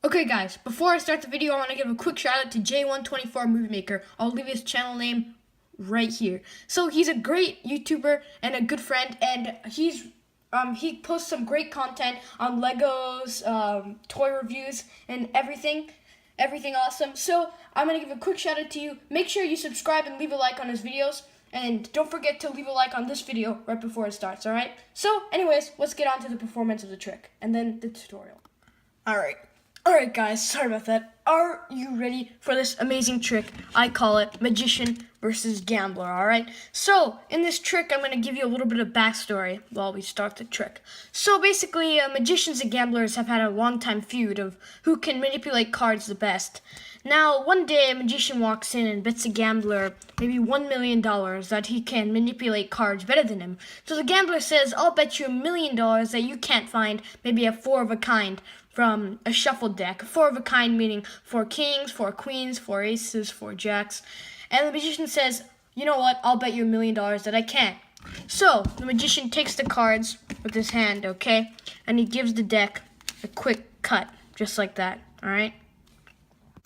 Okay guys, before I start the video, I want to give a quick shout out to J124 Movie Maker. I'll leave his channel name right here. So he's a great YouTuber and a good friend, and he posts some great content on Legos, toy reviews, and everything awesome. So I'm going to give a quick shout out to you. Make sure you subscribe and leave a like on his videos. And don't forget to leave a like on this video right before it starts, alright? So anyways, let's get on to the performance of the trick and then the tutorial. Alright guys, sorry about that. Are you ready for this amazing trick? I call it Magician versus Gambler, alright? So, in this trick, I'm going to give you a little bit of backstory while we start the trick. So basically, magicians and gamblers have had a long time feud of who can manipulate cards the best. Now, one day a magician walks in and bets a gambler maybe $1 million that he can manipulate cards better than him. So the gambler says, I'll bet you $1 million that you can't find maybe a 4 of a kind from a shuffled deck. 4 of a kind meaning 4 kings, 4 queens, 4 aces, 4 jacks. And the magician says, you know what, I'll bet you $1 million that I can't. So the magician takes the cards with his hand, okay? And he gives the deck a quick cut, just like that, alright?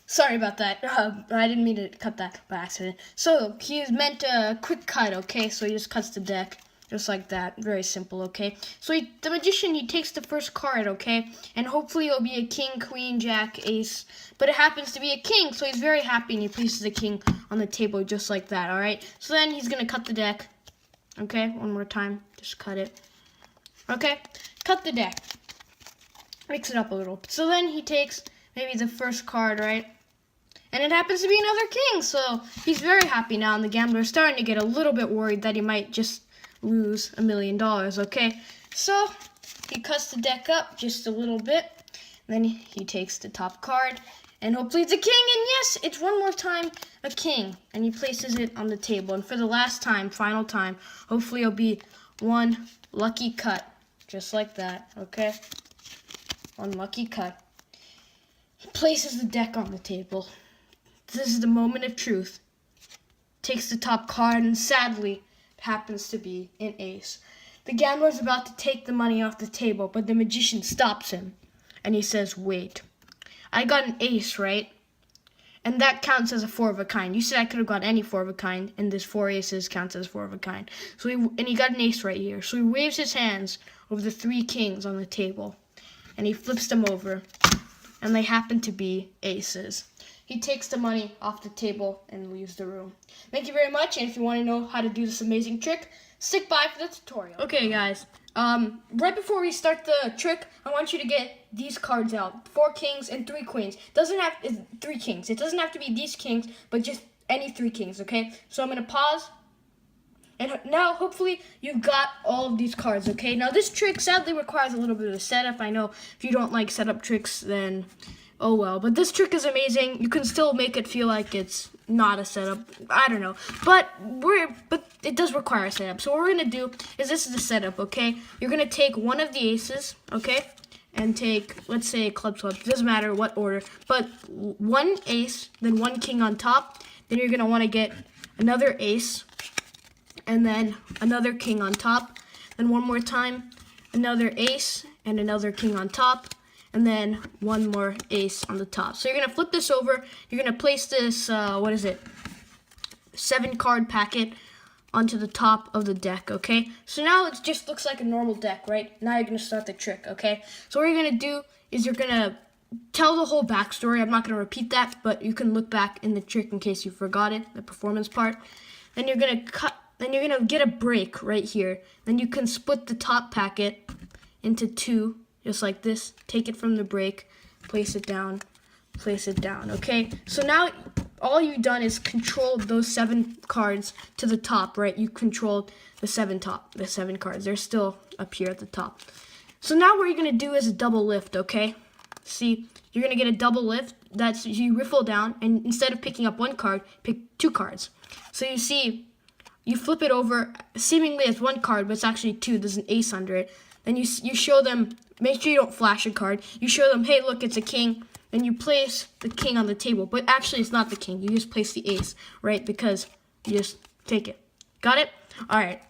Sorry about that. I didn't mean to cut that by accident. So, he's meant a quick cut, okay? So he just cuts the deck, just like that. Very simple, okay? So the magician, he takes the first card, okay? And hopefully it'll be a king, queen, jack, ace. But it happens to be a king, so he's very happy and he places the king on the table just like that, alright? So then he's going to cut the deck. Okay, one more time. Just cut it. Okay, cut the deck. Mix it up a little. So then he takes maybe the first card, right? And it happens to be another king, so he's very happy now, and the gambler is starting to get a little bit worried that he might just lose $1 million, okay? So, he cuts the deck up just a little bit, and then he takes the top card, and hopefully it's a king, and yes, it's one more time a king, and he places it on the table, and for the last time, final time, hopefully it'll be one lucky cut, just like that, okay? One lucky cut. He places the deck on the table. This is the moment of truth. Takes the top card, and sadly, it happens to be an ace. The gambler is about to take the money off the table, but the magician stops him. And he says, wait, I got an ace, right? And that counts as a 4 of a kind. You said I could have got any 4 of a kind, and this 4 aces counts as 4 of a kind. So he got an ace right here. So he waves his hands over the 3 kings on the table. And he flips them over. And they happen to be aces. He takes the money off the table and leaves the room. Thank you very much, and if you want to know how to do this amazing trick, stick by for the tutorial. Okay, guys, right before we start the trick, I want you to get these cards out. 4 kings and 3 queens. Doesn't have 3 kings. It doesn't have to be these kings, but just any 3 kings, okay? So I'm going to pause. And now, hopefully, you've got all of these cards, okay? Now, this trick sadly requires a little bit of a setup. I know if you don't like setup tricks, then oh well. But this trick is amazing. You can still make it feel like it's not a setup. I don't know. But it does require a setup. So what we're going to do is this is the setup, okay? You're going to take one of the aces, okay? And take, let's say, clubs. It doesn't matter what order. But one ace, then 1 king on top. Then you're going to want to get another ace. And then another king on top, then one more time, another ace, and another king on top, and then one more ace on the top. So you're going to flip this over, you're going to place this, 7 card packet onto the top of the deck, okay? So now it just looks like a normal deck, right? Now you're going to start the trick, okay? So what you're going to do is you're going to tell the whole backstory. I'm not going to repeat that, but you can look back in the trick in case you forgot it, the performance part. Then you're going to Then you're going to get a break right here. Then you can split the top packet into 2, just like this. Take it from the break, place it down, okay? So now all you've done is control those 7 cards to the top, right? You controlled the 7 cards. They're still up here at the top. So now what you're going to do is a double lift, okay? See, you're going to get a double lift. That's you riffle down, and instead of picking up 1 card, pick 2 cards. So you see, you flip it over seemingly as 1 card, but it's actually 2. There's an ace under it. Then you show them, make sure you don't flash a card. You show them, hey, look, it's a king. Then you place the king on the table. But actually, it's not the king. You just place the ace, right? Because you just take it. Got it? All right.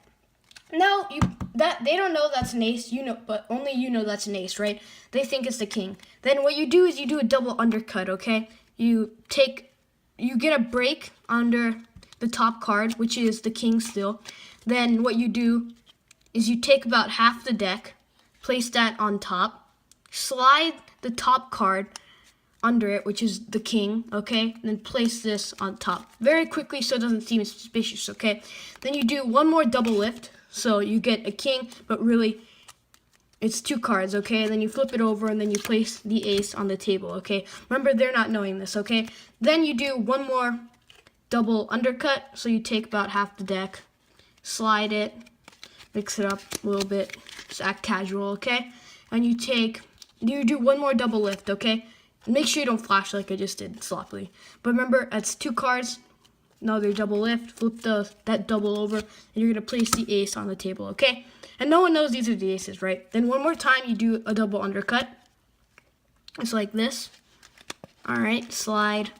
Now that they don't know that's an ace, you know, but only you know that's an ace, right? They think it's the king. Then what you do is you do a double undercut, okay? You get a break under the top card, which is the king still. Then what you do is you take about half the deck, place that on top, slide the top card under it, which is the king, okay? And then place this on top very quickly so it doesn't seem suspicious, okay? Then you do one more double lift, so you get a king, but really it's 2 cards, okay? And then you flip it over and then you place the ace on the table, okay? Remember, they're not knowing this, okay? Then you do one more double undercut, so you take about half the deck, slide it, mix it up a little bit, just act casual, okay? And you do one more double lift, okay? Make sure you don't flash like I just did sloppily. But remember, that's 2 cards, another double lift, flip that double over, and you're gonna place the ace on the table, okay? And no one knows these are the aces, right? Then one more time, you do a double undercut. It's like this. All right, slide,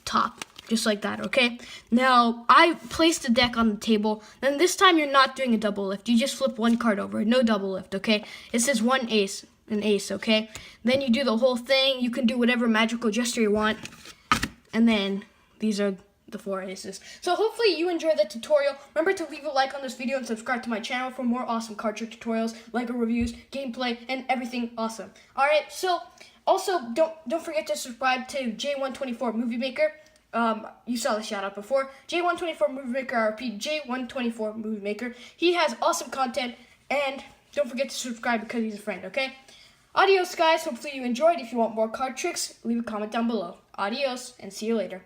top, just like that, okay? Now, I placed the deck on the table. Then this time, you're not doing a double lift. You just flip 1 card over, no double lift, okay? It says 1 ace. An ace, okay? Then you do the whole thing. You can do whatever magical gesture you want. And then these are the 4 aces. So hopefully you enjoyed the tutorial. Remember to leave a like on this video and subscribe to my channel for more awesome card trick tutorials, LEGO reviews, gameplay, and everything awesome. Alright, so also don't forget to subscribe to J124 Movie Maker. You saw the shout out before. J124 Movie Maker, I repeat, J124 Movie Maker. He has awesome content, and don't forget to subscribe because he's a friend, okay? Adios, guys. Hopefully you enjoyed. If you want more card tricks, leave a comment down below. Adios, and see you later.